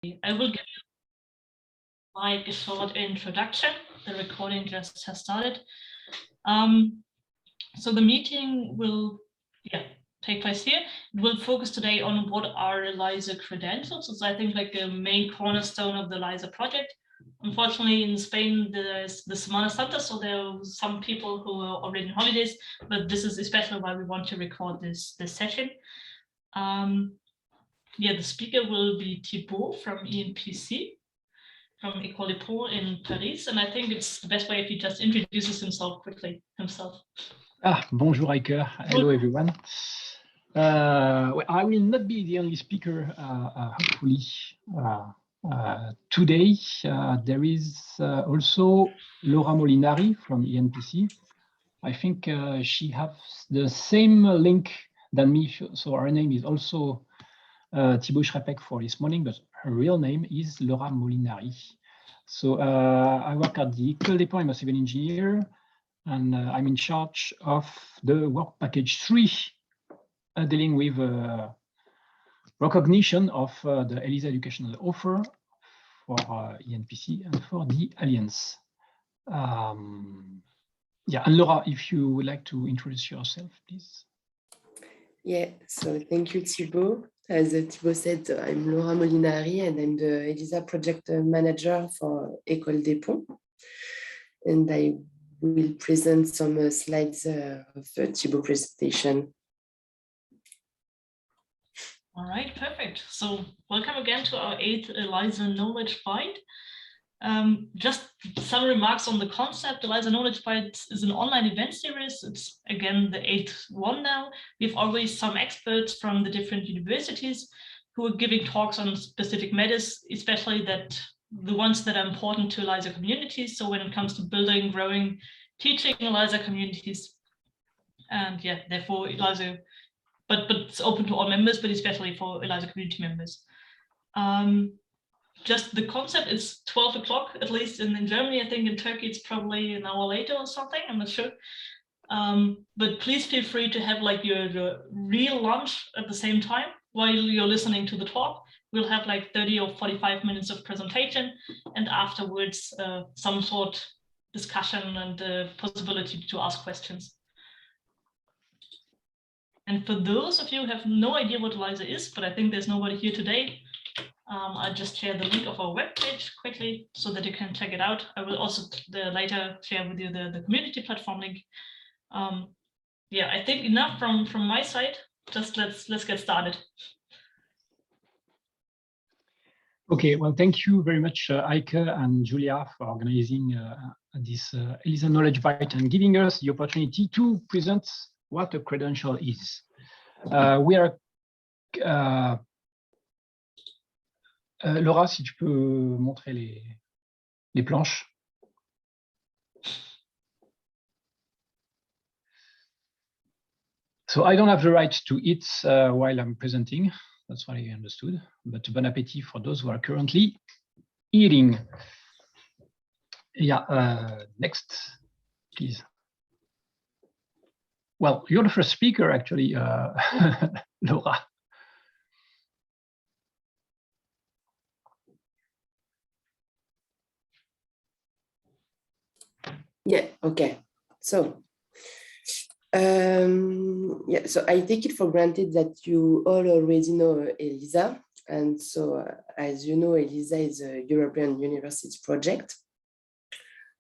I will give you like a short introduction. The recording just has started. So the meeting will take place here. It will focus today on what are ELISA credentials. So I think like the main cornerstone of the ELISA project. Unfortunately, in Spain, there's the Semana Santa, so there are some people who are already on holidays, but this is especially why we want to record this session. The speaker will be Thibaut from ENPC, from École des Ponts in Paris, and I think it's the best way if he just introduces himself quickly himself. Bonjour, Heike. Hello, everyone. Well, I will not be the only speaker, hopefully, today. There is also Laura Molinari from ENPC. I think she has the same link than me, so her name is also Thibaut Skrzypek for this morning, but her real name is Laura Molinari. So I work at the École des Ponts. I'm a civil engineer, and I'm in charge of the work package 3, dealing with recognition of the ELISA educational offer for ENPC and for the Alliance. And Laura, if you would like to introduce yourself, please. Yeah, so thank you, Thibaut. As Thibaut said, I'm Laura Molinari, and I'm the ELISA project manager for École des Ponts. And I will present some slides of Thibaut's presentation. All right, perfect. So welcome again to our 8th ELISA Knowledge Bite. Just some remarks on the concept. ELISA Knowledge Bite is an online event series. It's again the 8th one now. We have always some experts from the different universities who are giving talks on specific matters, especially the ones that are important to ELISA communities. So when it comes to building, growing, teaching ELISA communities, and therefore ELISA, but it's open to all members, but especially for ELISA community members. Just the concept is 12 o'clock, at least in Germany. I think in Turkey it's probably an hour later or something, I'm not sure. But please feel free to have like your real lunch at the same time while you're listening to the talk. We'll have like 30 or 45 minutes of presentation, and afterwards some sort discussion and the possibility to ask questions. And for those of you who have no idea what ELISA is, but I think there's nobody here today, I'll just share the link of our webpage quickly so that you can check it out. I will also later share with you the community platform link. I think enough from my side. Just let's get started. Okay, well, thank you very much, Heike and Julia, for organizing this ELISA Knowledge Bite and giving us the opportunity to present what a credential is. We are Laura, si tu peux montrer les planches. So I don't have the right to eat while I'm presenting. That's what I understood. But bon appétit for those who are currently eating. Next, please. Well, you're the first speaker, actually, Laura. Yeah, okay. So, so I take it for granted that you all already know ELISA. And so, as you know, ELISA is a European university project.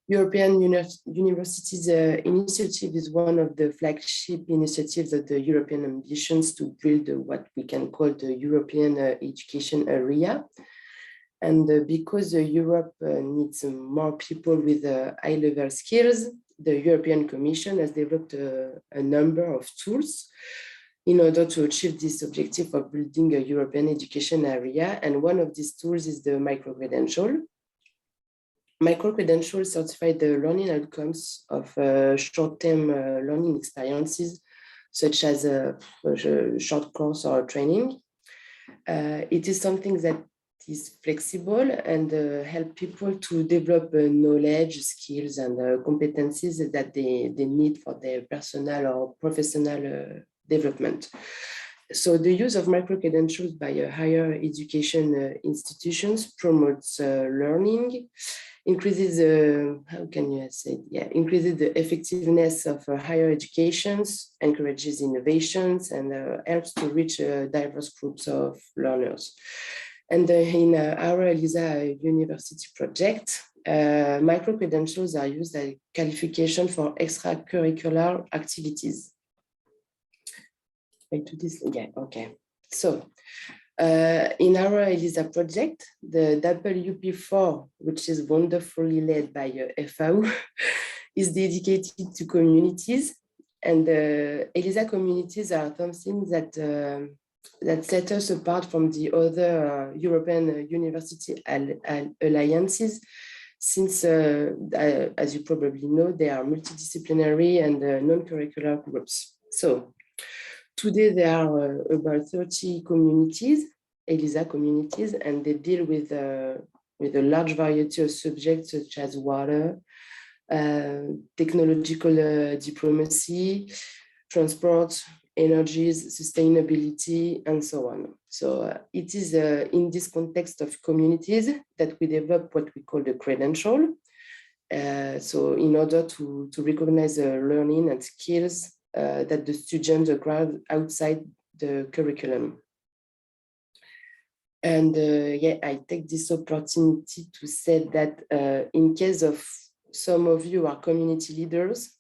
European Universities Initiative is one of the flagship initiatives of the European ambitions to build what we can call the European education area. And because Europe needs more people with high-level skills, the European Commission has developed a number of tools in order to achieve this objective of building a European education area. And one of these tools is the micro-credential. Micro-credentials certify the learning outcomes of short-term learning experiences, such as a short course or training. It is something that is flexible and help people to develop knowledge, skills, and competencies that they need for their personal or professional development. So the use of micro-credentials by higher education institutions promotes learning, increases increases the effectiveness of higher educations, encourages innovations, and helps to reach diverse groups of learners. And in our ELISA university project, micro-credentials are used as qualification for extracurricular activities. I do this, yeah, okay. So in our ELISA project, the WP4, which is wonderfully led by FAO, is dedicated to communities. And ELISA communities are something that set us apart from the other European university alliances, since, as you probably know, they are multidisciplinary and non-curricular groups. So today there are about 30 communities, ELISA communities, and they deal with a large variety of subjects such as water, technological diplomacy, transport, energies, sustainability, and so on. So it is in this context of communities that we develop what we call the credential. So in order to recognize learning and skills that the students acquire outside the curriculum. And I take this opportunity to say that in case of some of you are community leaders,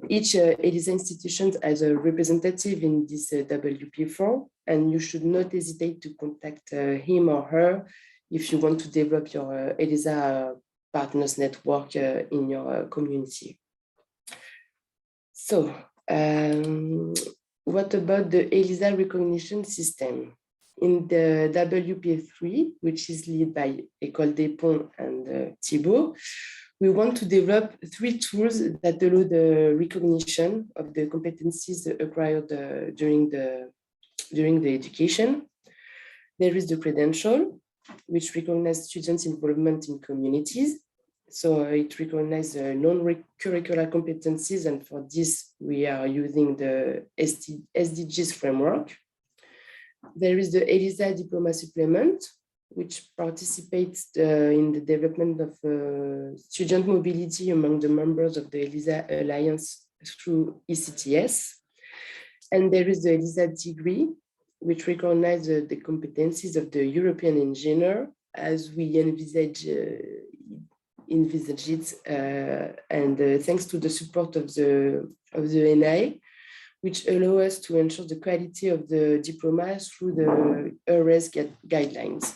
each ELISA institution has a representative in this WP4, and you should not hesitate to contact him or her if you want to develop your ELISA partners network in your community. So what about the ELISA recognition system? In the WP3, which is led by École des Ponts and Thibaut, we want to develop 3 tools that allow the recognition of the competencies acquired during the education. There is the credential, which recognizes students' involvement in communities. So it recognizes non-curricular competencies, and for this, we are using the SDGs framework. There is the ELISA Diploma Supplement, which participates in the development of student mobility among the members of the ELISA Alliance through ECTS. And there is the ELISA degree, which recognizes the competencies of the European engineer as we envisage it, and thanks to the support of the NI, which allow us to ensure the quality of the diploma through the ERES guidelines.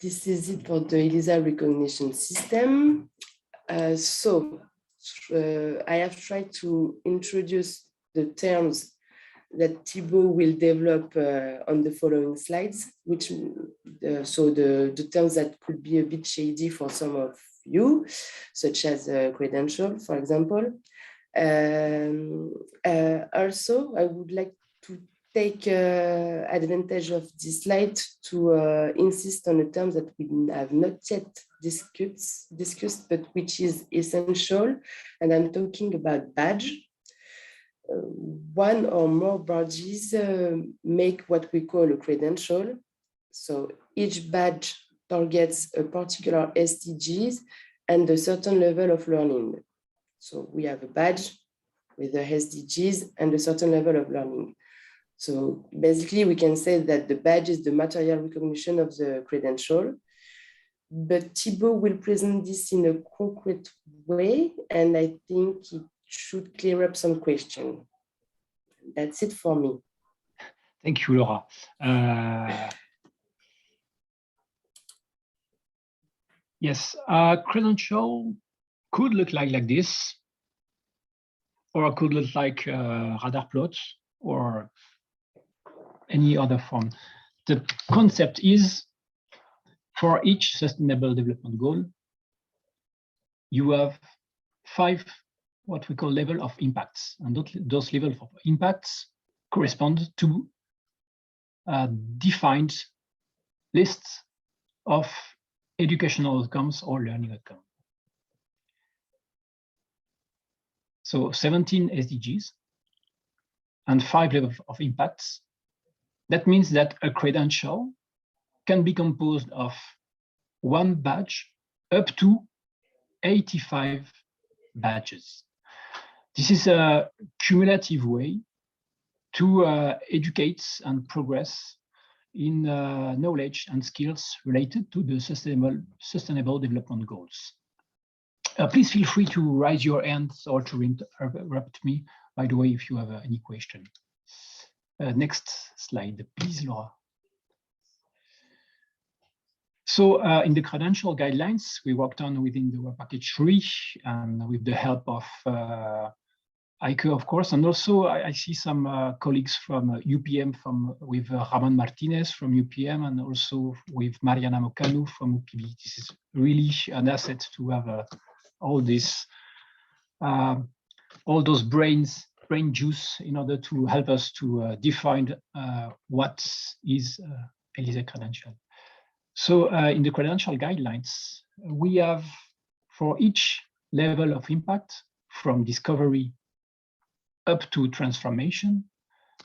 This is it for the ELISA recognition system. I have tried to introduce the terms that Thibaut will develop on the following slides, which the terms that could be a bit shady for some of you, such as credential, for example. Also, I would like to take advantage of this slide to insist on a term that we have not yet discussed, but which is essential, and I'm talking about badge. One or more badges make what we call a credential. So each badge targets a particular SDGs and a certain level of learning. So we have a badge with the SDGs and a certain level of learning. So basically we can say that the badge is the material recognition of the credential, but Thibaut will present this in a concrete way, and I think it should clear up some questions. That's it for me. Thank you, Laura. Yes, credential could look like this, or it could look like radar plots or any other form. The concept is, for each sustainable development goal, you have 5 what we call level of impacts, and those levels of impacts correspond to defined lists of educational outcomes or learning outcomes. So 17 SDGs and 5 levels of impacts. That means that a credential can be composed of 1 badge up to 85 badges. This is a cumulative way to educate and progress in knowledge and skills related to the sustainable development goals. Please feel free to raise your hands or to interrupt me, by the way, if you have any question. Next slide, please, Laura. So in the credential guidelines, we worked on within the work package 3 and with the help of ICE, of course, and also I see some colleagues from UPM, with Ramon Martinez from UPM, and also with Mariana Mocanu from UPB. This is really an asset to have all this, all those brain juice in order to help us to define what is ELISA Credential. So in the credential guidelines, we have for each level of impact from discovery up to transformation,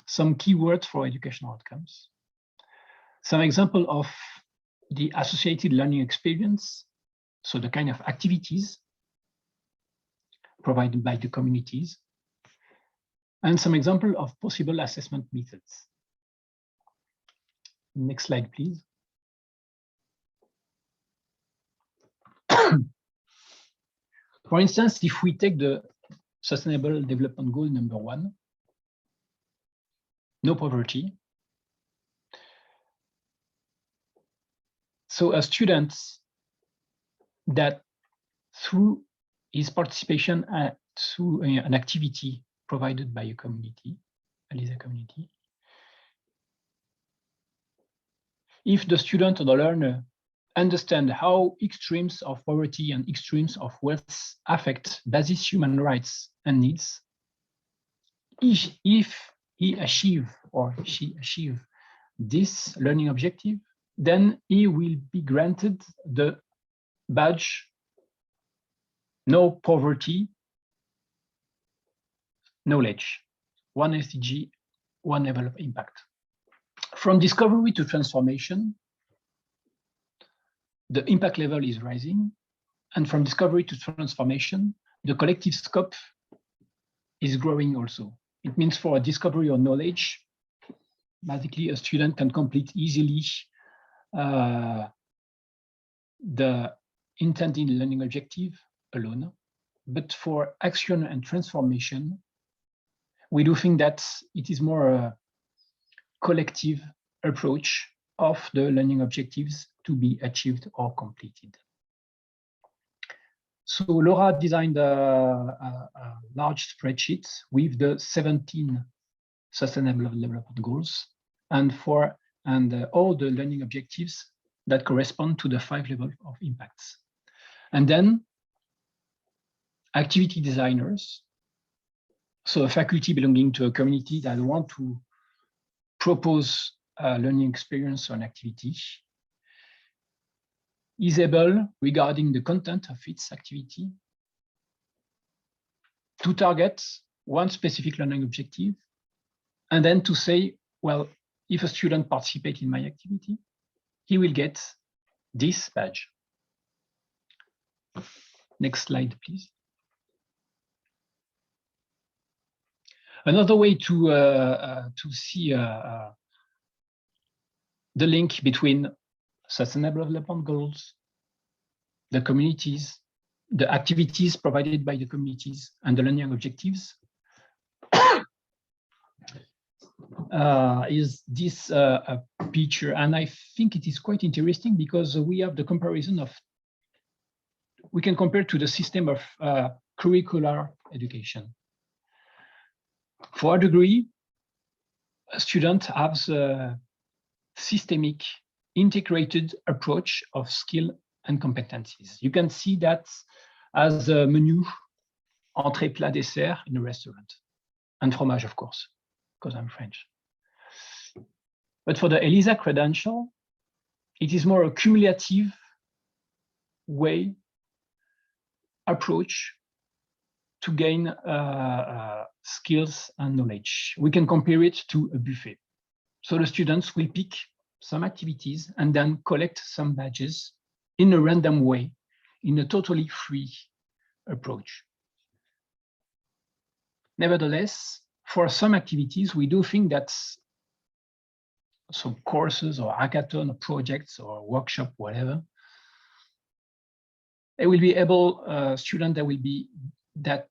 some keywords for educational outcomes, some example of the associated learning experience, so the kind of activities provided by the communities, and some example of possible assessment methods. Next slide, please. For instance, if we take the Sustainable Development Goal number 1, no poverty. So a student that through his participation through an activity provided by a community, ELISA community, if the student or the learner understand how extremes of poverty and extremes of wealth affect basic human rights and needs, if he achieve or she achieve this learning objective, then he will be granted the badge No Poverty Knowledge, 1 SDG, 1 level of impact. From discovery to transformation, the impact level is rising, and from discovery to transformation, the collective scope is growing also. It means for a discovery or knowledge, basically a student can complete easily the intended learning objective alone. But for action and transformation, we do think that it is more a collective approach of the learning objectives to be achieved or completed. So Laura designed a large spreadsheet with the 17 Sustainable Development Goals and all the learning objectives that correspond to the 5 levels of impacts. And then activity designers, so a faculty belonging to a community that want to propose a learning experience or an activity, is able, regarding the content of its activity, to target one specific learning objective, and then to say, well, if a student participates in my activity, he will get this badge. Next slide, please. Another way to see the link between Sustainable Development Goals, the communities, the activities provided by the communities, and the learning objectives is this picture. And I think it is quite interesting because we have the comparison of, we can compare to the system of curricular education. For a degree, a student has a systemic, integrated approach of skill and competencies. You can see that as a menu, entrée, plat, dessert in a restaurant, and fromage, of course, because I'm French. But for the ELISA credential, it is more a cumulative way, approach, to gain skills and knowledge. We can compare it to a buffet. So the students will pick some activities and then collect some badges in a random way, in a totally free approach. Nevertheless, for some activities, we do think that some courses or hackathon or projects or workshop, whatever, they will be able, students that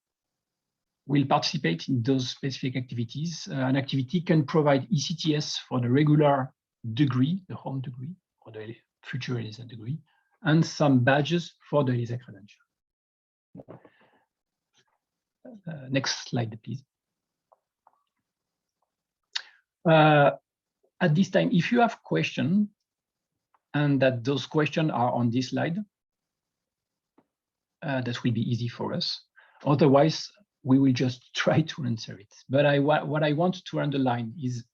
will participate in those specific activities. An activity can provide ECTS for the regular degree, the home degree, or the future ELISA degree, and some badges for the ELISA credential. Next slide, please. At this time, if you have questions, and that those questions are on this slide, that will be easy for us. Otherwise, we will just try to answer it. But what I want to underline is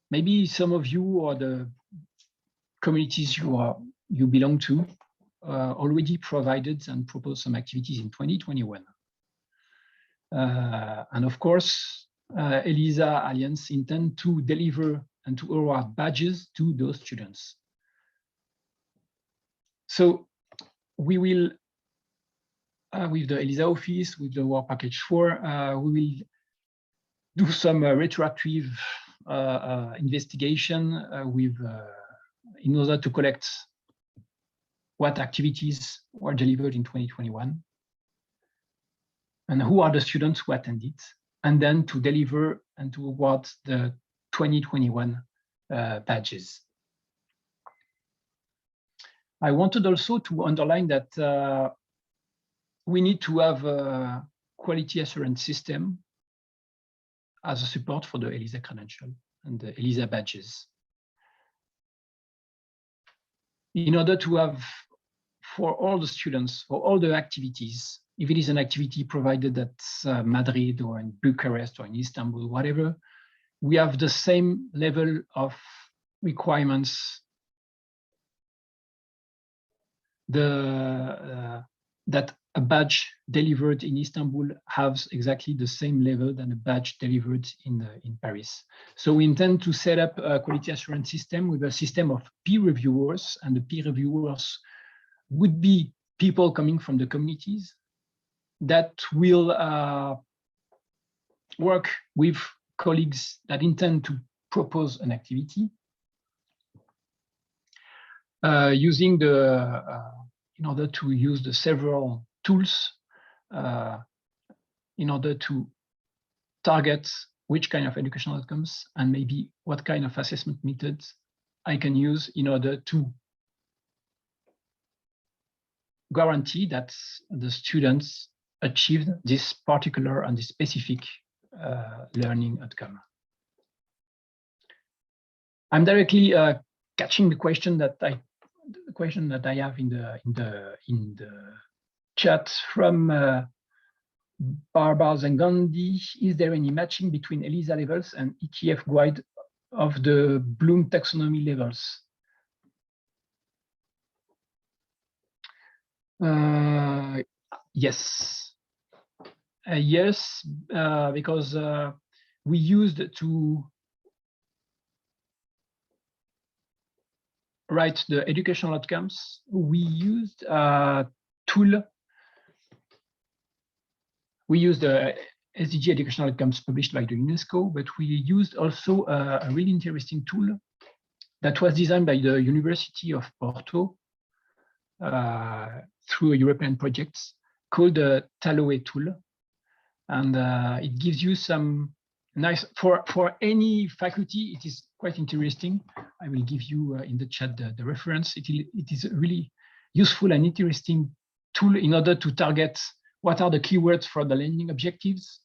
maybe some of you or the communities you belong to already provided and proposed some activities in 2021. And of course, ELISA Alliance intend to deliver and to award badges to those students. So we will, with the ELISA office, with the work package 4, we will do some retroactive investigation in order to collect what activities were delivered in 2021 and who are the students who attended, and then to deliver and to award the 2021 badges. I wanted also to underline that we need to have a quality assurance system as a support for the ELISA credential and the ELISA badges. In order to have, for all the students, for all the activities, if it is an activity provided at Madrid or in Bucharest or in Istanbul, whatever, we have the same level of requirements that a badge delivered in Istanbul has exactly the same level than a badge delivered in Paris. So we intend to set up a quality assurance system with a system of peer reviewers, and the peer reviewers would be people coming from the communities that will work with colleagues that intend to propose an activity using in order to use the several tools in order to target which kind of educational outcomes and maybe what kind of assessment methods I can use in order to guarantee that the students achieved this particular and this specific learning outcome. I'm directly catching the question that I have in the chat from Barbara Zengandi. Is there any matching between ELISA levels and ETF guide of the Bloom taxonomy levels? Yes. Yes, because we used to write the educational outcomes. We used a tool. We used the SDG educational outcomes published by the UNESCO, but we used also a really interesting tool that was designed by the University of Porto through a European projects called the Taloe tool. And it gives you some nice, for any faculty, it is quite interesting. I will give you in the chat the reference. It is a really useful and interesting tool in order to target what are the keywords for the learning objectives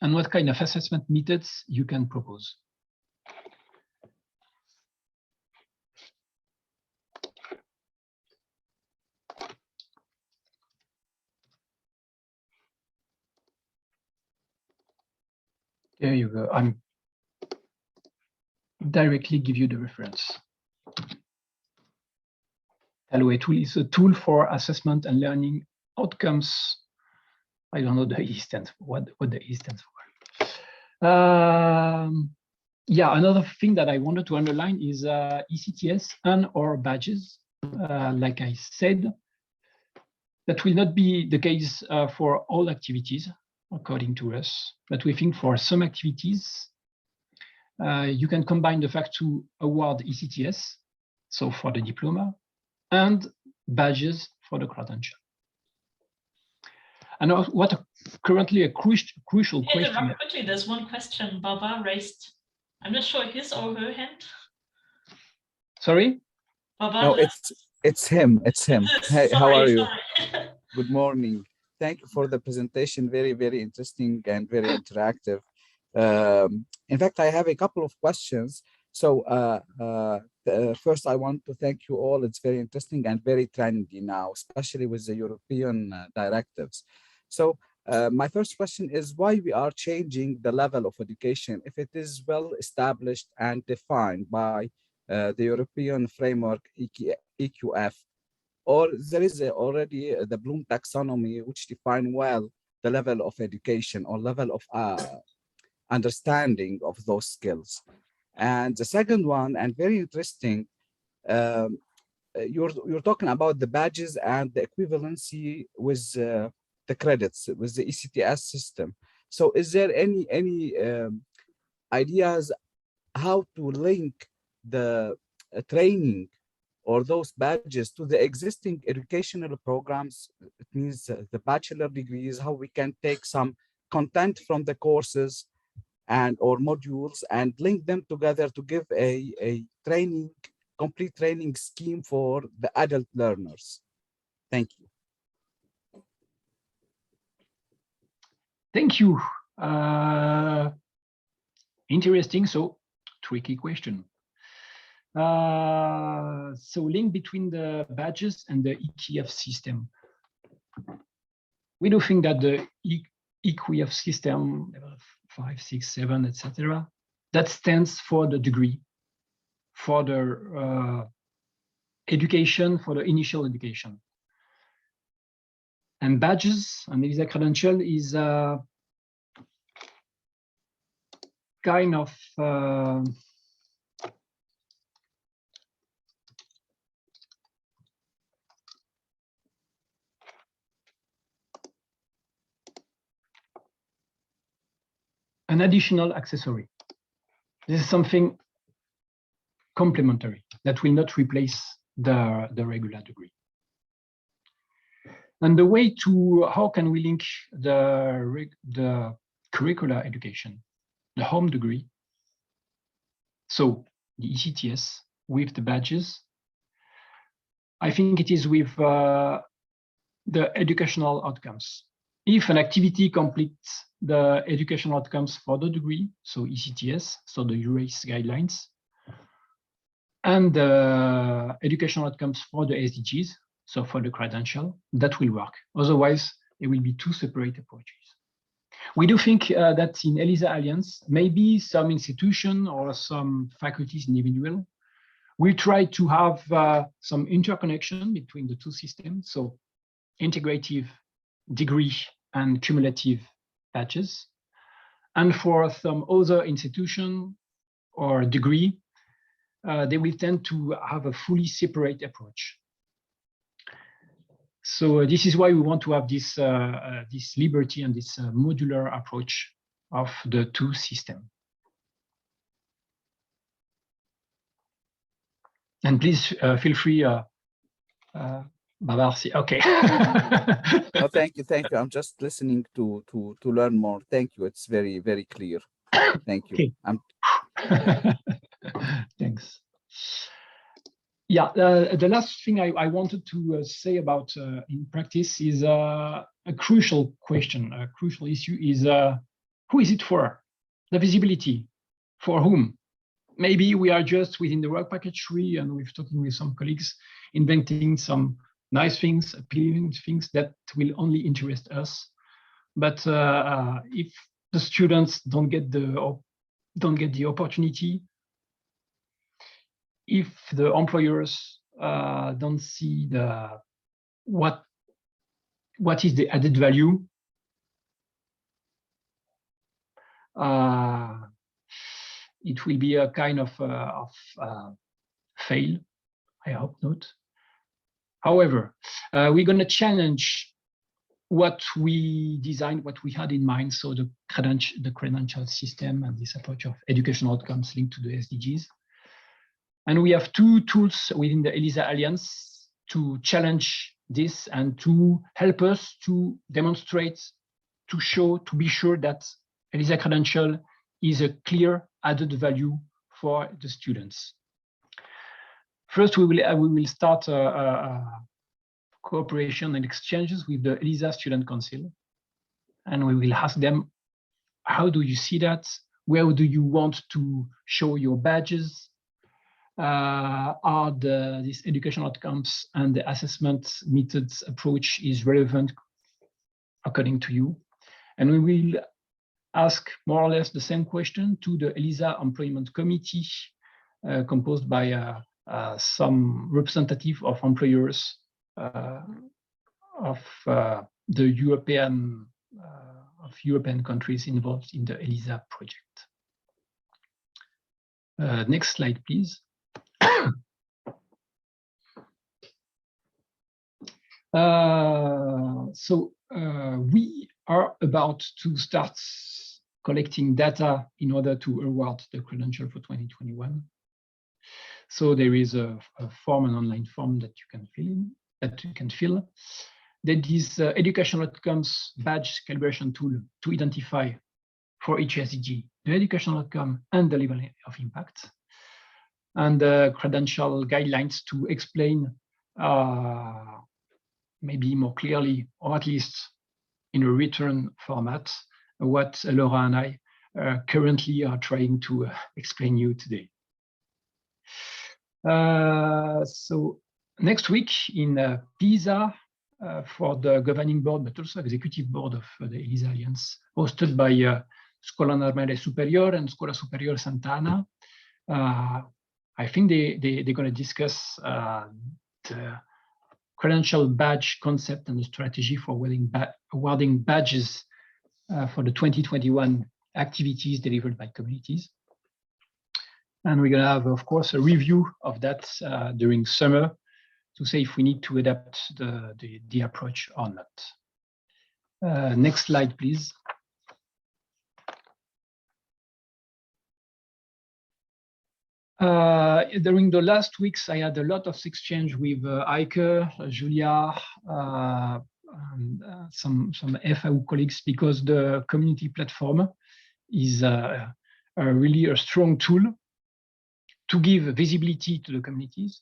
and what kind of assessment methods you can propose. There you go. I'm directly give you the reference. Talway tool is a tool for assessment and learning outcomes. I don't know the E stands for, what the E stands for. Yeah, another thing that I wanted to underline is ECTS and or badges. Like I said, that will not be the case for all activities, according to us, but we think for some activities, you can combine the fact to award ECTS, so for the diploma, and badges for the credential. And what currently a crucial question. Quickly, there's one question Baba raised. I'm not sure his or her hand. Sorry? Baba, no, it's him. It's him. Hey, sorry, how are you? Sorry. Good morning. Thank you for the presentation. Very, very interesting and very interactive. In fact, I have a couple of questions. So first, I want to thank you all. It's very interesting and very trendy now, especially with the European directives. So my first question is why we are changing the level of education if it is well established and defined by the European framework EQF, or there is already the Bloom taxonomy which define well the level of education or level of understanding of those skills. And the second one, and very interesting, you're talking about the badges and the equivalency with the credits with the ECTS system. So is there any ideas how to link the training or those badges to the existing educational programs? It means the bachelor degrees, how we can take some content from the courses and or modules and link them together to give a complete training scheme for the adult learners. Thank you. Thank you. Interesting, so tricky question. So link between the badges and the EQF system. We do think that the EQF system, level 5, 6, 7, etc., that stands for the degree, for the education, for the initial education. And badges and ELISA Credential is kind of an additional accessory. This is something complementary that will not replace the regular degree. And the way to, how can we link the curricular education, the home degree, so the ECTS with the badges? I think it is with the educational outcomes. If an activity completes the educational outcomes for the degree, so ECTS, so the ELISA guidelines, and the educational outcomes for the SDGs, so for the credential, that will work. Otherwise, it will be two separate approaches. We do think that in ELISA Alliance, maybe some institution or some faculties individual will try to have some interconnection between the two systems, so integrative degree and cumulative badges. And for some other institution or degree, they will tend to have a fully separate approach. So this is why we want to have this, this liberty and this modular approach of the two systems. And please feel free, Babar, okay. No, thank you. I'm just listening to learn more. Thank you. It's very, very clear. Thank you. Okay. Thanks. Yeah, the last thing I wanted to say about in practice is a crucial question. A crucial issue is who is it for? The visibility, for whom? Maybe we are just within the work package tree, and we're talking with some colleagues, inventing some nice things, appealing things that will only interest us. But if the students don't get the opportunity, if the employers don't see what is the added value. It will be a kind of fail. I hope not. However, we're going to challenge what we designed, what we had in mind. So the credential system and this approach of educational outcomes linked to the SDGs. And we have two tools within the ELISA Alliance to challenge this and to help us to demonstrate, to show, to be sure that ELISA Credential is a clear added value for the students. First, we will start cooperation and exchanges with the ELISA Student Council. And we will ask them, how do you see that? Where do you want to show your badges? Are these educational outcomes and the assessment methods approach is relevant according to you? And we will ask more or less the same question to the ELISA Employment Committee, composed by some representative of employers of the European countries involved in the ELISA project. Next slide, please. We are about to start collecting data in order to award the credential for 2021. So there is a form, an online form that you can fill. That is educational outcomes badge calibration tool to identify for each SDG the educational outcome and the level of impact, and the credential guidelines to explain maybe more clearly, or at least in a written format, what Laura and I currently are trying to explain you today. So next week in Pisa, for the governing board, but also executive board of the ELISA Alliance, hosted by Scuola Normale Superiore and Scuola Superiore Sant'Anna. I think they're going to discuss the credential badge concept and the strategy for awarding badges for the 2021 activities delivered by communities. And we're going to have, of course, a review of that during summer to say if we need to adapt the approach or not. Next slide, please. During the last weeks, I had a lot of exchange with Eike, Julia, and some FAO colleagues, because the community platform is really a strong tool to give visibility to the communities,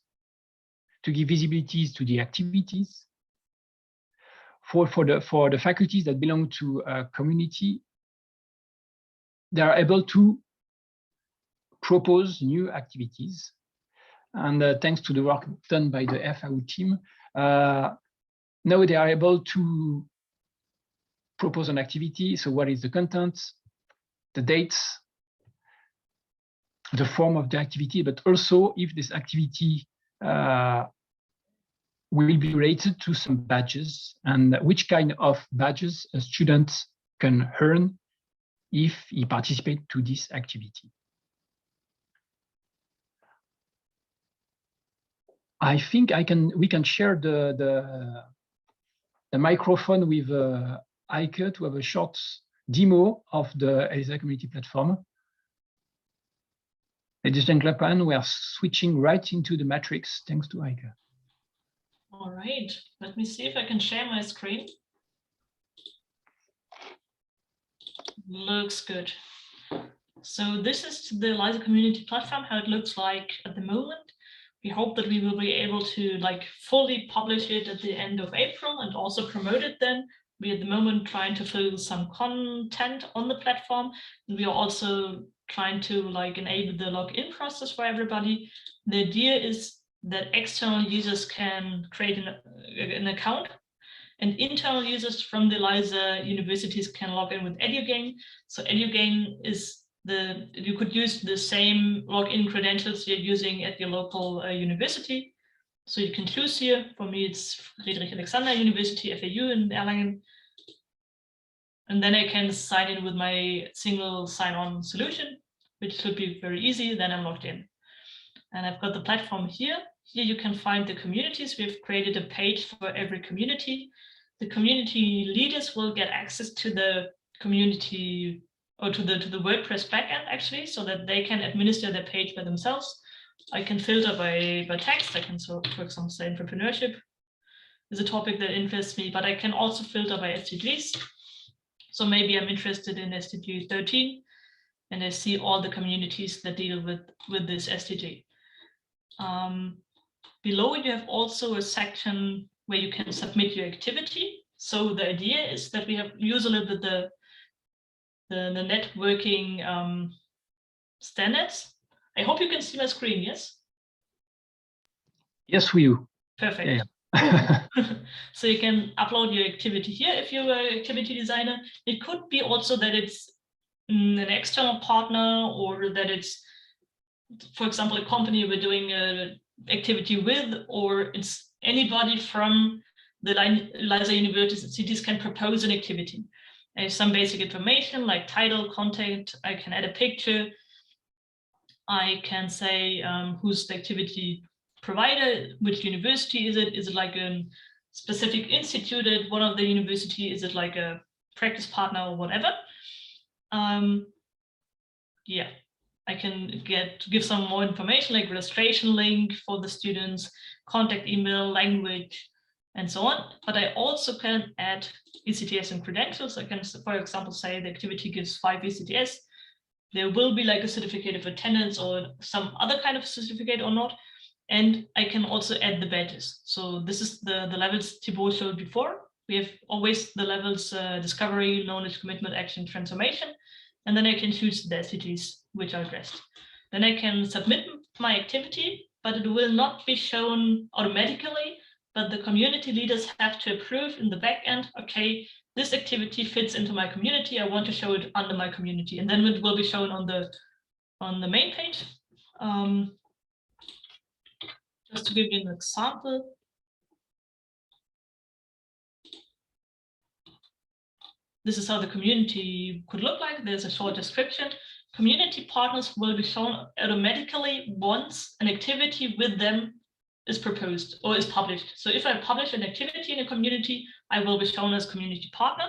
to give visibility to the activities. For the faculties that belong to a community, they are able to propose new activities. And thanks to the work done by the FAO team, now they are able to propose an activity. So what is the content, the dates, the form of the activity, but also if this activity will be related to some badges, and which kind of badges a student can earn if he participates to this activity. I think we can share the microphone with Eike to have a short demo of the ELISA community platform. Ladies and gentlemen, we are switching right into the matrix thanks to Eike. All right, let me see if I can share my screen. Looks good. So this is the ELISA community platform, how it looks like at the moment. We hope that we will be able to fully publish it at the end of April and also promote it then. We at the moment trying to fill some content on the platform, and we are also trying to enable the login process for everybody. The idea is that external users can create an account, and internal users from the ELISA universities can log in with EduGain. So EduGain is you could use the same login credentials you're using at your local university. So you can choose here. For me, it's Friedrich Alexander University, FAU in Erlangen. And then I can sign in with my single sign-on solution, which should be very easy. Then I'm logged in. And I've got the platform here. Here you can find the communities. We've created a page for every community. The community leaders will get access to the community or to the WordPress backend actually, so that they can administer their page by themselves. I can filter by text. I can, so for example, say entrepreneurship is a topic that interests me, but I can also filter by SDGs. So maybe I'm interested in SDG 13, and I see all the communities that deal with this SDG. Below it, you have also a section where you can submit your activity. So the idea is that we use a little bit the networking standards. I hope you can see my screen, yes? Yes, we do. Perfect. Yeah. So you can upload your activity here if you're an activity designer. It could be also that it's an external partner, or that it's, for example, a company we're doing an activity with, or it's anybody from the ELISA universities can propose an activity. There's some basic information like title, content. I can add a picture. I can say who's the activity provider, which university is it? Is it like a specific institute at one of the university? Is it like a practice partner or whatever? Yeah, I can give some more information like registration link for the students, contact email, language, and so on. But I also can add ECTS and credentials. I can, for example, say the activity gives 5 ECTS. There will be like a certificate of attendance or some other kind of certificate or not. And I can also add the badges. So this is the levels Thibaut showed before. We have always the levels discovery, knowledge, commitment, action, transformation. And then I can choose the SDGs which are addressed. Then I can submit my activity, but it will not be shown automatically, but the community leaders have to approve in the back end, okay, this activity fits into my community. I want to show it under my community. And then it will be shown on the main page. Just to give you an example. This is how the community could look like. There's a short description. Community partners will be shown automatically once an activity with them is proposed or is published. So if I publish an activity in a community, I will be shown as community partner.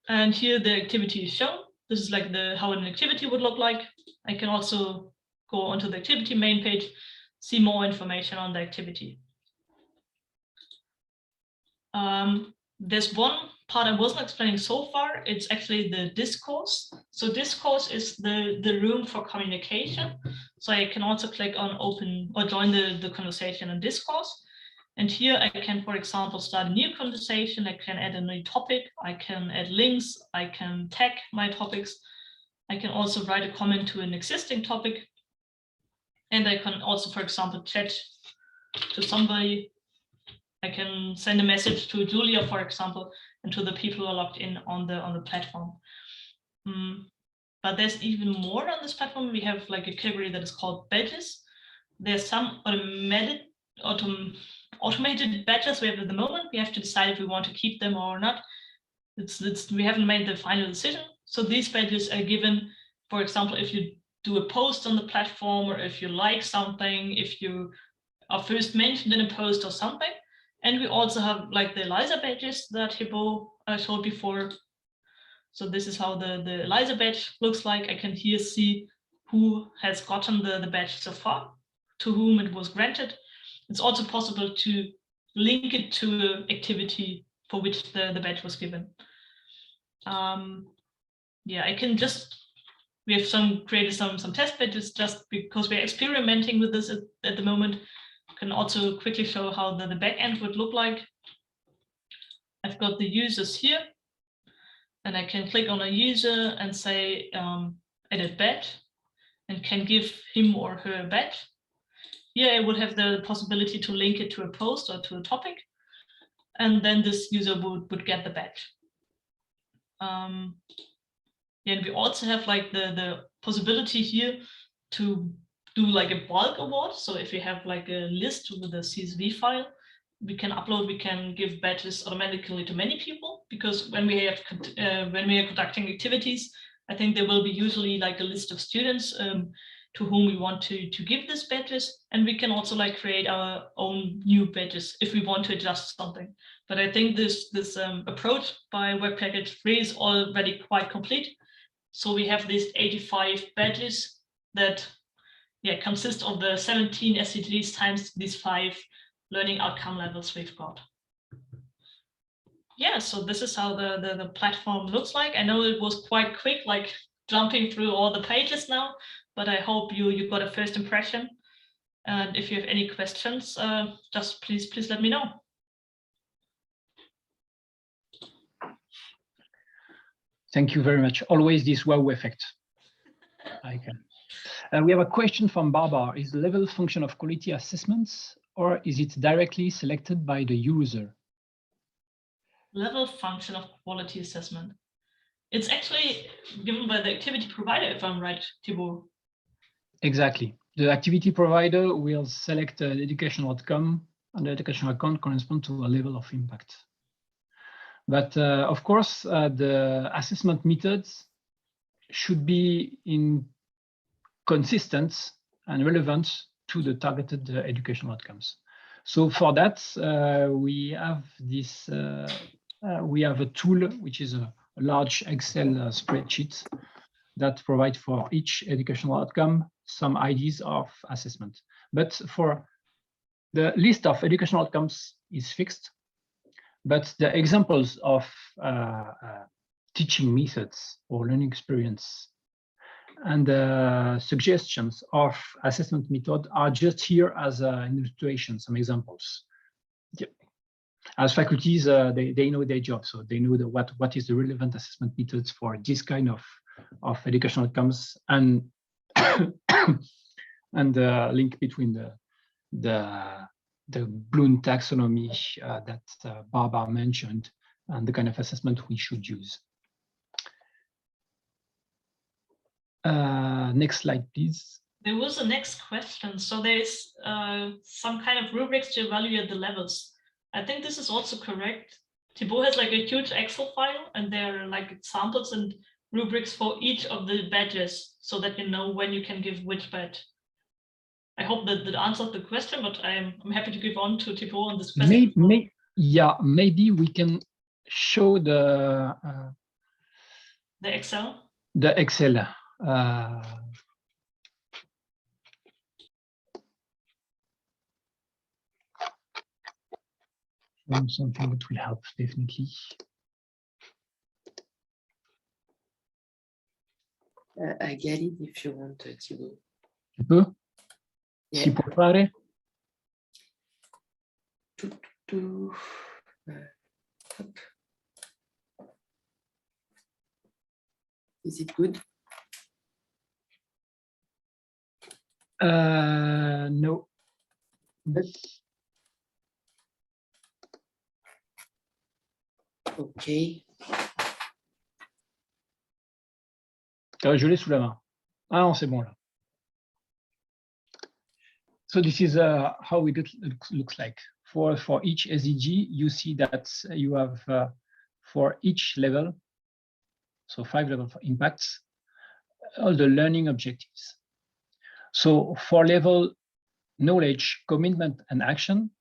And here the activity is shown. This is like how an activity would look like. I can also go onto the activity main page, see more information on the activity. There's one part I wasn't explaining so far. It's actually the discourse. So discourse is the room for communication. So I can also click on open or join the conversation in discourse. And here I can, for example, start a new conversation. I can add a new topic. I can add links. I can tag my topics. I can also write a comment to an existing topic. And I can also, for example, chat to somebody. I can send a message to Julia, for example, and to the people who are logged in on the platform. But there's even more on this platform. We have like a category that is called badges. There's some automated badges we have at the moment. We have to decide if we want to keep them or not. We haven't made the final decision. So these badges are given, for example, if you do a post on the platform, or if you like something, if you are first mentioned in a post or something. And we also have like the ELISA badges that Thibaut showed before. So this is how the ELISA badge looks like. I can here see who has gotten the badge so far, to whom it was granted. It's also possible to link it to an activity for which the badge was given. Yeah, I can we have created some test badges just because we're experimenting with this at the moment. Can also quickly show how the back end would look like. I've got the users here, and I can click on a user and say edit badge, and can give him or her a badge. Here I would have the possibility to link it to a post or to a topic, and then this user would get the badge. Yeah, and we also have like the possibility here to do like a bulk award. So if we have like a list with a CSV file, we can upload, we can give badges automatically to many people, because when we are conducting activities, I think there will be usually like a list of students to whom we want to give these badges, and we can also like create our own new badges if we want to adjust something. But I think this approach by Web Package 3 is already quite complete. So we have these 85 badges that consist of the 17 SDGs times these 5 learning outcome levels we've got. Yeah, so this is how the platform looks like. I know it was quite quick, like jumping through all the pages now, but I hope you got a first impression. And if you have any questions, just please let me know. Thank you very much. Always this wow effect. We have a question from Barbara. Is the level function of quality assessments, or is it directly selected by the user? Level function of quality assessment. It's actually given by the activity provider, if I'm right, Thibaut. Exactly. The activity provider will select an educational outcome, and the educational outcome corresponds to a level of impact. But of course, the assessment methods should be consistent and relevant to the targeted educational outcomes. So for that, we have this. We have a tool which is a large Excel spreadsheet that provides for each educational outcome some ideas of assessment. But for the list of educational outcomes is fixed, but the examples of teaching methods or learning experience and suggestions of assessment method are just here as an illustration, some examples. Yeah. As faculties, they know their job, so they know what is the relevant assessment methods for this kind of educational outcomes, and and the link between the Bloom taxonomy that Barbara mentioned and the kind of assessment we should use. Next slide, please. There was a next question. So there's some kind of rubrics to evaluate the levels. I think this is also correct. Thibaut has like a huge Excel file, and there are like examples and rubrics for each of the badges, so that you know when you can give which badge. I hope that answered the question, but I'm happy to give on to Thibaut on this question. Maybe we can show the Excel. The Excel. Something that will help definitely. I get it if you want, Thibaut. Tu peux? Yeah. Si può fare? Is it good? No. Okay. Je l'ai sous la main. Ah non, c'est bon là. So this is how it looks like. For each SDG, you see that you have for each level, so 5 levels for impacts, all the learning objectives. So for level knowledge, commitment, and action,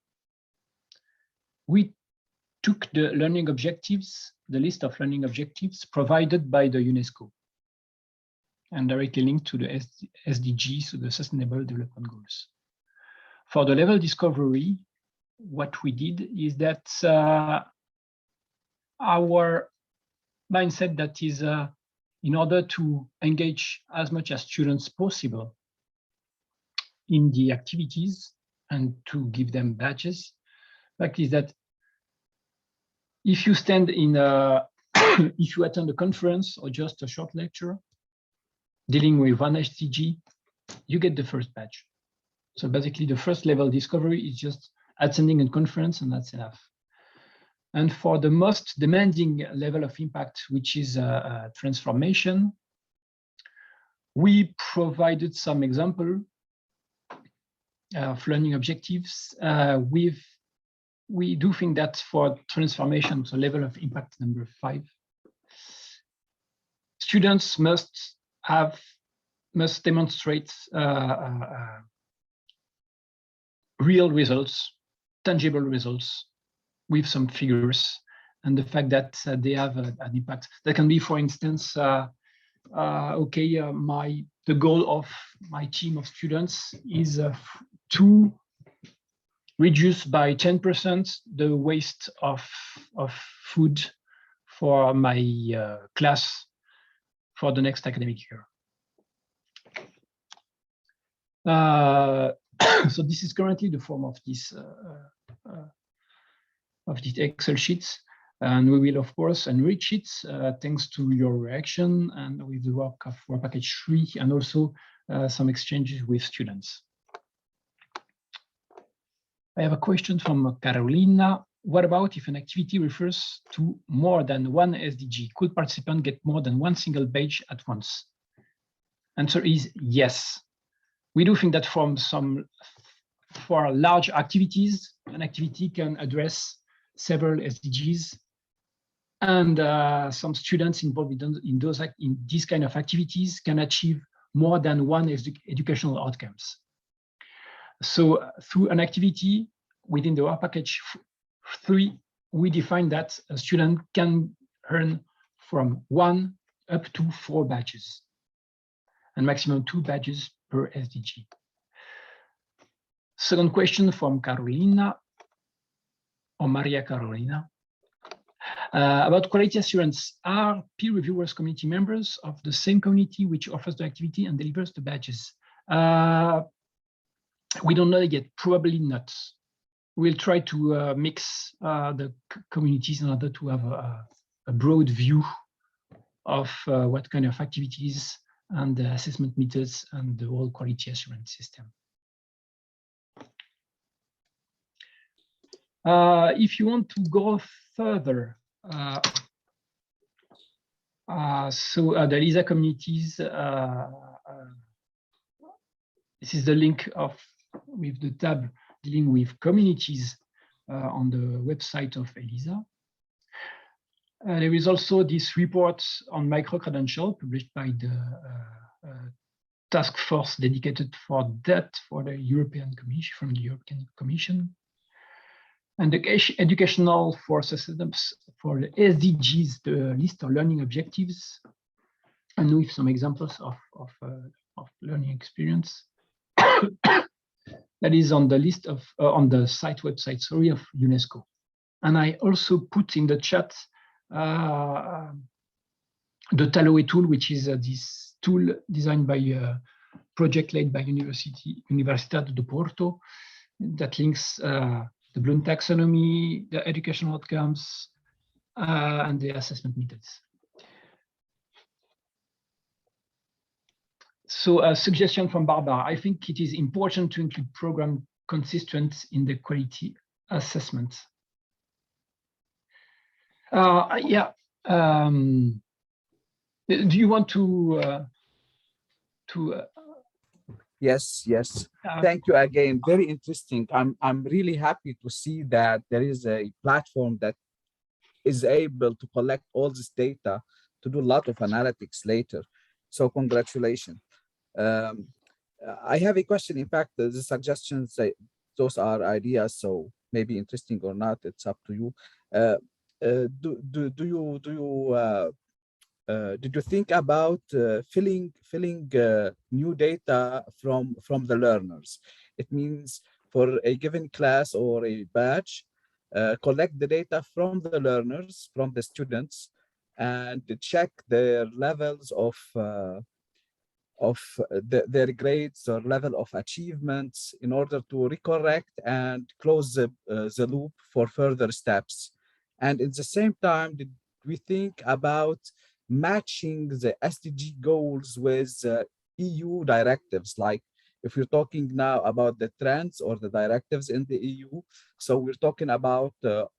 we took the learning objectives, the list of learning objectives provided by the UNESCO, and directly linked to the SDGs, so the Sustainable Development Goals. For the level discovery, what we did is that our mindset that is in order to engage as much as students possible in the activities and to give them badges, fact is that if you stand in if you attend a conference or just a short lecture dealing with one SDG, you get the first badge. So basically the first level discovery is just attending a conference, and that's enough. And for the most demanding level of impact, which is transformation, we provided some example of learning objectives. We do think that for transformation, so level of impact number 5, students must demonstrate real results, tangible results with some figures, and the fact that they have an impact. That can be, for instance, the goal of my team of students is to reduce by 10% the waste of food for my class for the next academic year. So this is currently the form of this Excel sheets, and we will of course enrich it thanks to your reaction and with the work of work package 3 and also some exchanges with students. I have a question from Carolina. What about if an activity refers to more than one SDG? Could participants get more than one single badge at once? Answer is yes. We do think that for large activities, an activity can address several SDGs, and some students involved in these kind of activities can achieve more than one educational outcomes. So through an activity within the work package 3, we define that a student can earn from 1 up to 4 badges, and maximum 2 badges per SDG. Second question from Carolina, or Maria Carolina. About quality assurance, are peer reviewers community members of the same community which offers the activity and delivers the badges? We don't know yet, probably not. We'll try to mix the communities in order to have a broad view of what kind of activities and the assessment methods and the whole quality assurance system. If you want to go further, the ELISA communities, this is the link with the tab dealing with communities on the website of ELISA. There is also this report on micro-credential published by the task force dedicated for that for the European Commission, from the European Commission. And the educational force systems for the SDGs, the list of learning objectives, and with some examples of learning experience. That is on the list of on the site website, sorry, of UNESCO. And I also put in the chat the Taloe tool, which is this tool designed by a project led by Universidad de Porto that links the Bloom taxonomy, the educational outcomes, and the assessment methods. So a suggestion from Barbara, I think it is important to include program constituents in the quality assessment. Yeah. Do you want to Yes, yes. Thank you again. Very interesting. I'm really happy to see that there is a platform that is able to collect all this data to do a lot of analytics later. So congratulations. I have a question. In fact, the suggestions, those are ideas, so maybe interesting or not, it's up to you. Did you think about filling new data from the learners? It means for a given class or a batch, collect the data from the learners, from the students, and check their levels of their grades or level of achievements in order to recorrect and close the loop for further steps. And at the same time, did we think about matching the SDG goals with EU directives? Like if you're talking now about the trends or the directives in the EU, so we're talking about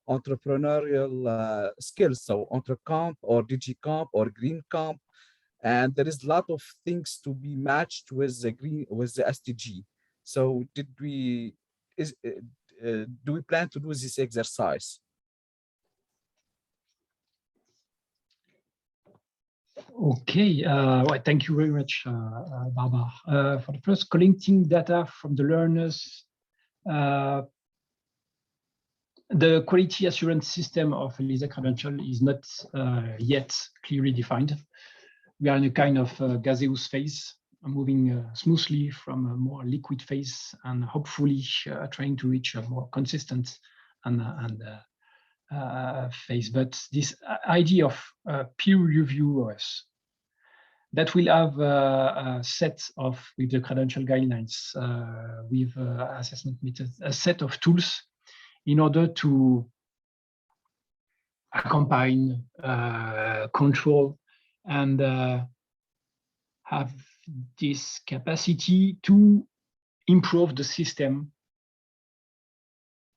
entrepreneurial skills, so EntreComp or DigiComp or GreenComp, and there is a lot of things to be matched with the SDG. So do we plan to do this exercise? Okay, well, thank you very much, Barbara. For the first, collecting data from the learners. The quality assurance system of ELISA Credential is not yet clearly defined. We are in a kind of gaseous phase, moving smoothly from a more liquid phase and hopefully trying to reach a more consistent phase. But this idea of peer reviewers that will have a set of, with the credential guidelines, with assessment methods, a set of tools in order to accompany, control, and have this capacity to improve the system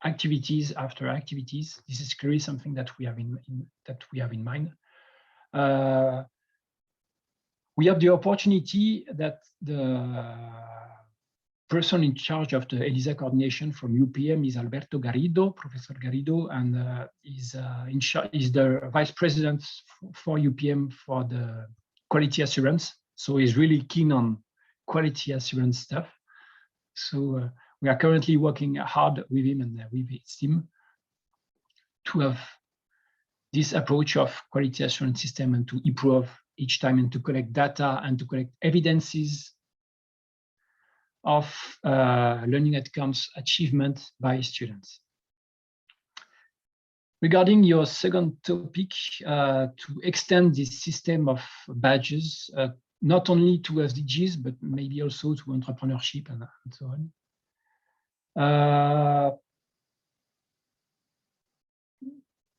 activities after activities. This is clearly something that we have in mind. We have the opportunity that the person in charge of the ELISA coordination from UPM is Alberto Garrido, Professor Garrido, and is the vice president for UPM for the quality assurance. So he's really keen on quality assurance stuff. So we are currently working hard with him and with his team to have this approach of quality assurance system and to improve each time and to collect data and to collect evidences of learning outcomes achievement by students. Regarding your second topic, to extend this system of badges, not only to SDGs, but maybe also to entrepreneurship and so on.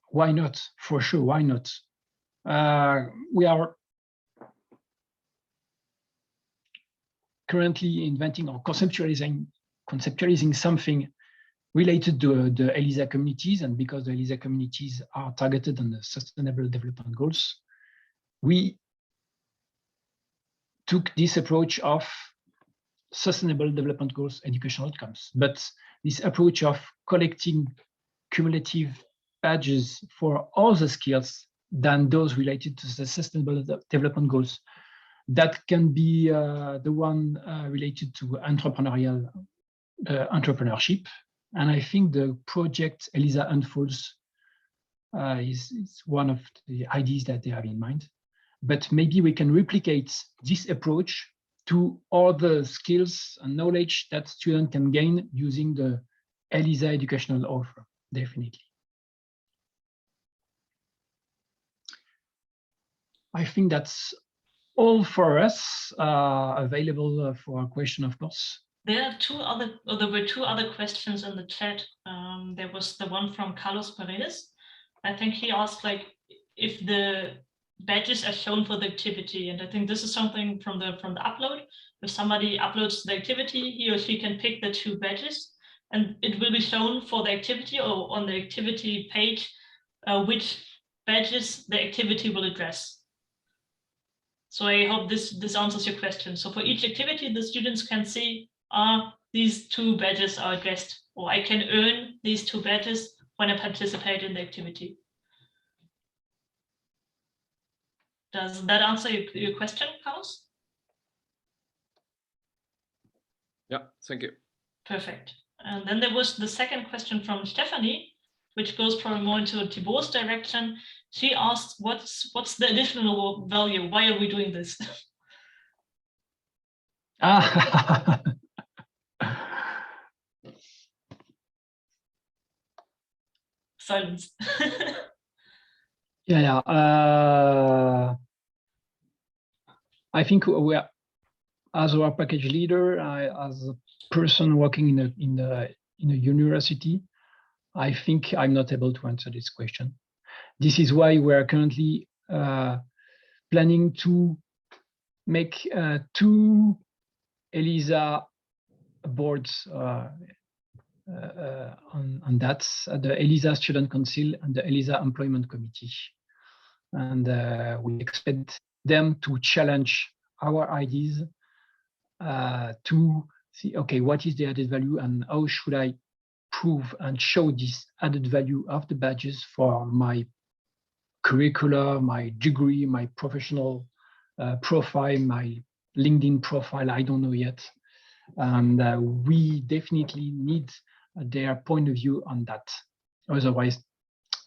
Why not? For sure, why not? We are currently inventing or conceptualizing something related to the ELISA communities, and because the ELISA communities are targeted on the Sustainable Development Goals, we took this approach of Sustainable Development Goals educational outcomes. But this approach of collecting cumulative badges for all the skills than those related to the Sustainable Development Goals, that can be the one related to entrepreneurship. And I think the project ELISA Unfolds is one of the ideas that they have in mind. But maybe we can replicate this approach to all the skills and knowledge that students can gain using the ELISA educational offer, definitely. I think that's all for us, available for a question, of course. There were two other questions in the chat. There was the one from Carlos Paredes. I think he asked like if the badges are shown for the activity, and I think this is something from the upload. If somebody uploads the activity, he or she can pick the two badges, and it will be shown for the activity or on the activity page which badges the activity will address. So I hope this answers your question. So for each activity, the students can see, these two badges are addressed, or I can earn these two badges when I participate in the activity. Does that answer your question, Carlos? Yeah, thank you. Perfect. And then there was the second question from Stephanie, which goes probably more into Thibaut's direction. She asked, what's the additional value? Why are we doing this? Silence. Yeah. I think we are, as our package leader, as a person working in a university, I think I'm not able to answer this question. This is why we are currently planning to make 2 ELISA boards on that, the ELISA Student Council and the ELISA Employment Committee. And we expect them to challenge our ideas to see, okay, what is the added value and how should I prove and show this added value of the badges for my curricula, my degree, my professional profile, my LinkedIn profile, I don't know yet. And we definitely need their point of view on that. Otherwise,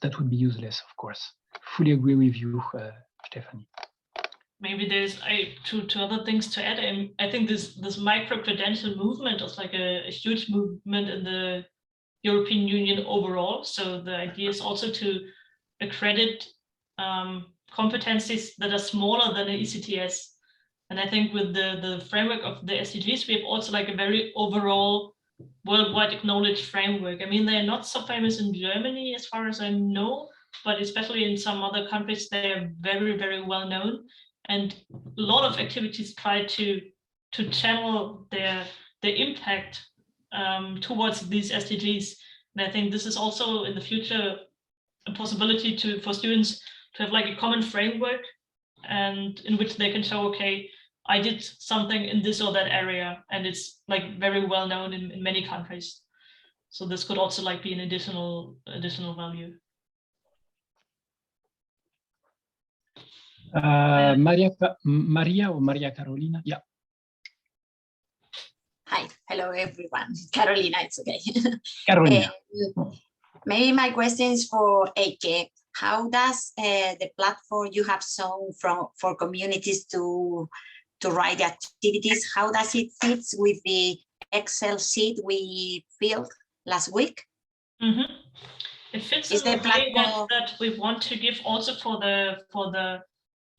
that would be useless, of course. Fully agree with you, Stephanie. Maybe there's two other things to add. I think this micro-credential movement is like a huge movement in the European Union overall. So the idea is also to accredit competencies that are smaller than an ECTS. And I think with the framework of the SDGs, we have also like a very overall worldwide acknowledged framework. I mean, they're not so famous in Germany as far as I know, but especially in some other countries, they are very, very well known. And a lot of activities try to channel their impact towards these SDGs. And I think this is also in the future a possibility for students to have like a common framework and in which they can show, okay, I did something in this or that area, and it's like very well known in many countries. So this could also like be an additional value. Maria or Maria Carolina? Yeah. Hi, hello everyone. Carolina, it's okay. Carolina. Maybe my question is for Eike. How does the platform you have shown for communities to write the activities, how does it fit with the Excel sheet we filled last week? Mm-hmm. It fits in the way that we want to give also for the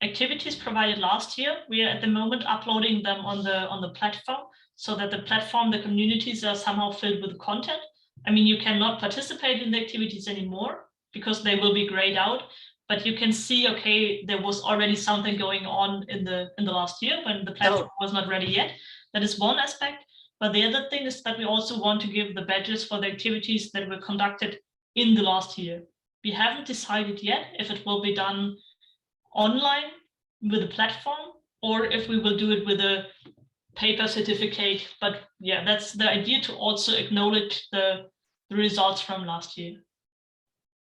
activities provided last year. We are at the moment uploading them on the platform so that the platform, the communities are somehow filled with content. I mean, you cannot participate in the activities anymore because they will be grayed out, but you can see, okay, there was already something going on in the last year when the platform was not ready yet. That is one aspect. But the other thing is that we also want to give the badges for the activities that were conducted in the last year. We haven't decided yet if it will be done online with a platform or if we will do it with a paper certificate. But yeah, that's the idea, to also acknowledge the results from last year.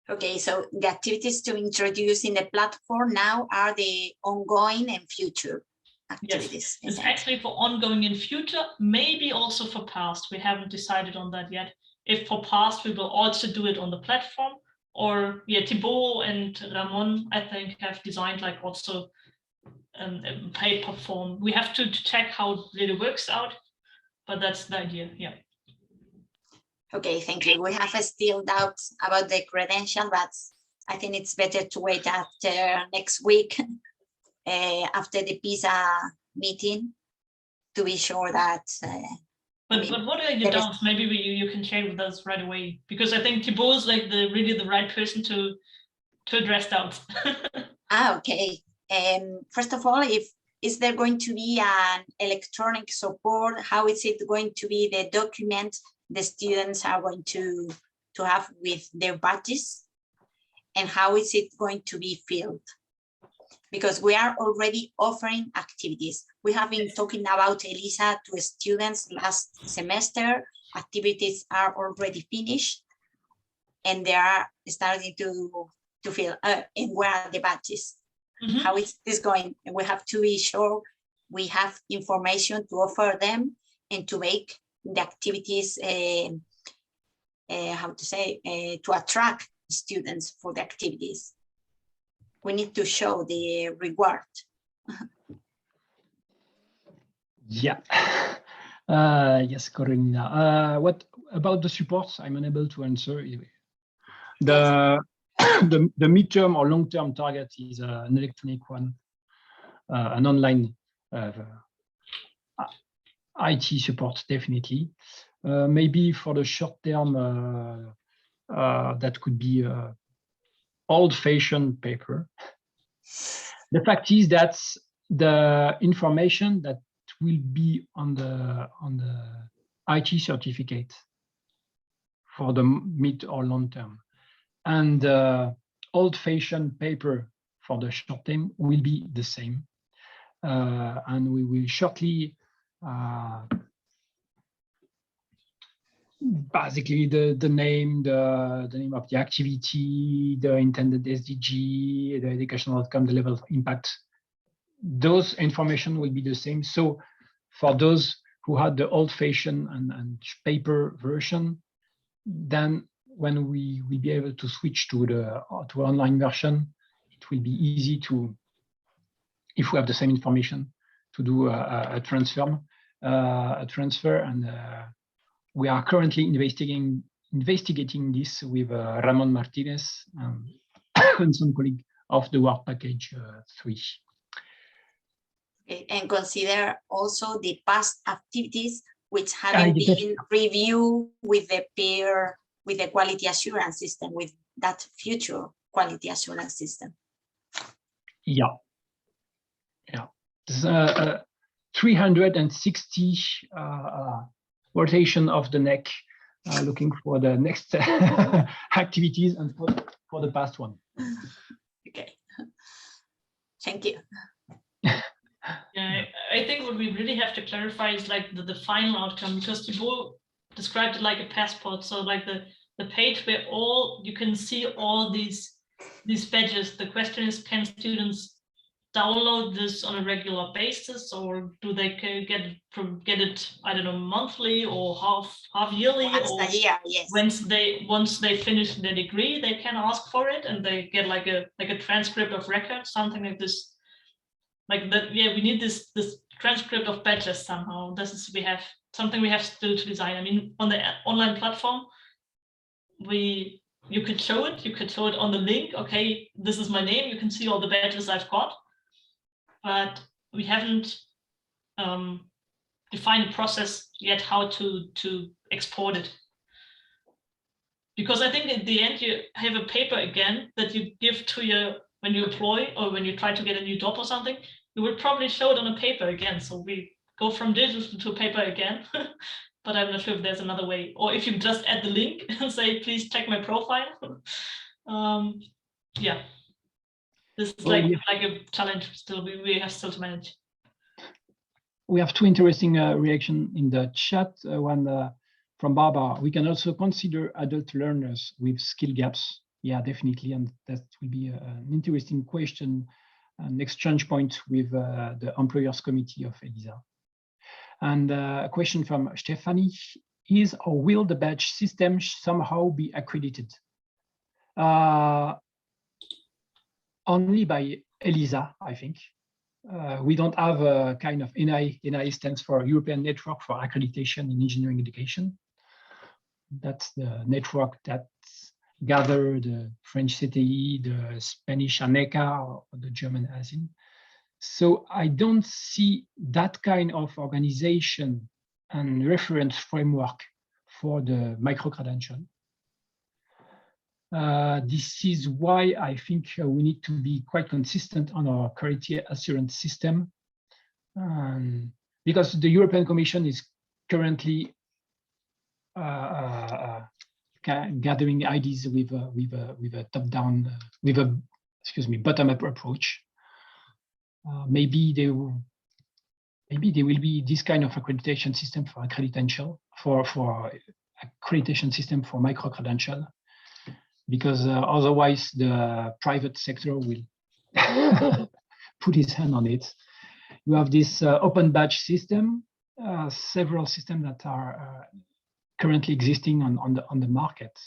Okay, so the activities to introduce in the platform now are the ongoing and future activities. Yes, it's actually for ongoing and future, maybe also for past. We haven't decided on that yet. If for past, we will also do it on the platform, or yeah, Thibaut and Ramon, I think, have designed like also a paper form. We have to check how it really works out, but that's the idea, yeah. Okay, thank you. We have still doubts about the credential, but I think it's better to wait after next week, after the PISA meeting, to be sure that. But what are your doubts? Maybe you can share with us right away, because I think Thibaut is like really the right person to address doubts. Okay. First of all, is there going to be an electronic support? How is it going to be the document the students are going to have with their badges? And how is it going to be filled? Because we are already offering activities. We have been talking about ELISA to students last semester. Activities are already finished and they are starting to fill. And where are the badges? Mm-hmm. How is this going? And we have to be sure we have information to offer them and to make the activities, to attract students for the activities. We need to show the reward. Yeah. Yes, Carolina. What about the supports? I'm unable to answer. The midterm or long-term target is an electronic one, an online IT support, definitely. Maybe for the short term, that could be old-fashioned paper. The fact is that the information that will be on the IT certificate for the mid or long term, and old-fashioned paper for the short term will be the same. And we will shortly basically the name, the name of the activity, the intended SDG, the educational outcome, the level of impact. Those information will be the same. So for those who had the old-fashioned and paper version, then when we will be able to switch to the online version, it will be easy to, if we have the same information, to do a transfer. And we are currently investigating this with Ramon Martinez and some colleague of the work package 3. And consider also the past activities which haven't been reviewed with the peer, with the quality assurance system, with that future quality assurance system. Yeah. There's 360 rotation of the neck, looking for the next activities and for the past one. Okay, thank you. Yeah, I think what we really have to clarify is like the final outcome, because Thibaut described it like a passport. So like the page where you can see all these badges. The question is, can students download this on a regular basis, or do they get it, I don't know, monthly or half yearly? Once a year, yes. Once they finish their degree, they can ask for it and they get like a transcript of record, something like this. Like that, yeah, we need this transcript of badges somehow. This is something we have still to design. I mean, on the online platform, you could show it. You could show it on the link. Okay, this is my name. You can see all the badges I've got, but we haven't defined a process yet how to export it. Because I think at the end you have a paper again that you give to when you employ or when you try to get a new job or something. You will probably show it on a paper again. So we go from digital to paper again, but I'm not sure if there's another way. Or if you just add the link and say, please check my profile. Yeah, this is like a challenge still. We have still to manage. We have 2 interesting reactions in the chat. One from Barbara. We can also consider adult learners with skill gaps. Yeah, definitely. And that will be an interesting question, an exchange point with the employers committee of ELISA. And a question from Stephanie, is or will the badge system somehow be accredited? Only by ELISA, I think. We don't have a kind of NI stands for European Network for Accreditation in Engineering Education. That's the network that gather the French CTE, the Spanish ANECA, or the German ASIN. So I don't see that kind of organization and reference framework for the micro-credential. This is why I think we need to be quite consistent on our quality assurance system, because the European Commission is currently gathering ideas with a top-down, bottom-up approach. Maybe there will be this kind of accreditation system for accreditation system for micro-credential, because otherwise the private sector will put his hand on it. You have this open badge system, several systems that are currently existing on the market.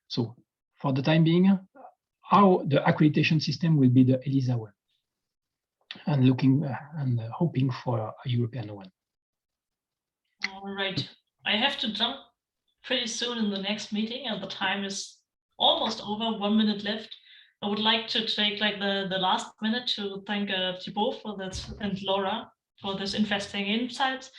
So for the time being, how the accreditation system will be the ELISA one, and looking and hoping for a European one. All right, I have to jump pretty soon in the next meeting, and the time is almost over, 1 minute left. I would like to take like the last minute to thank Thibaut for this and Laura for this interesting insights.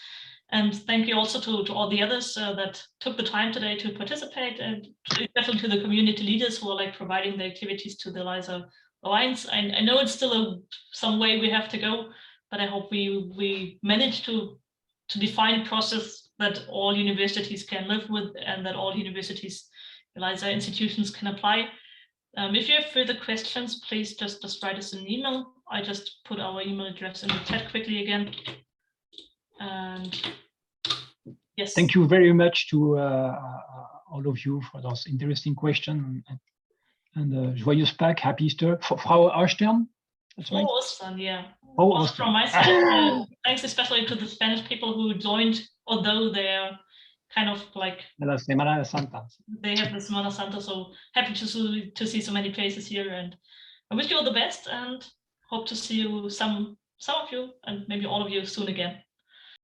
And thank you also to all the others that took the time today to participate, and especially to the community leaders who are like providing the activities to the ELISA Alliance. I know it's still some way we have to go, but I hope we manage to define a process that all universities can live with, and that all universities, ELISA institutions, can apply. If you have further questions, please just write us an email. I just put our email address in the chat quickly again. And Yes. Thank you very much to all of you for those interesting questions. And joyeux Pâques, happy Easter. Frau Ostern, that's right. Ostern, yeah. Oh, Also Ostern. from my side, thanks especially to the Spanish people who joined, although they're kind of like La Semana Santa. they have the Semana Santa. So happy to see so many faces here, and I wish you all the best and hope to see you some of you and maybe all of you soon again.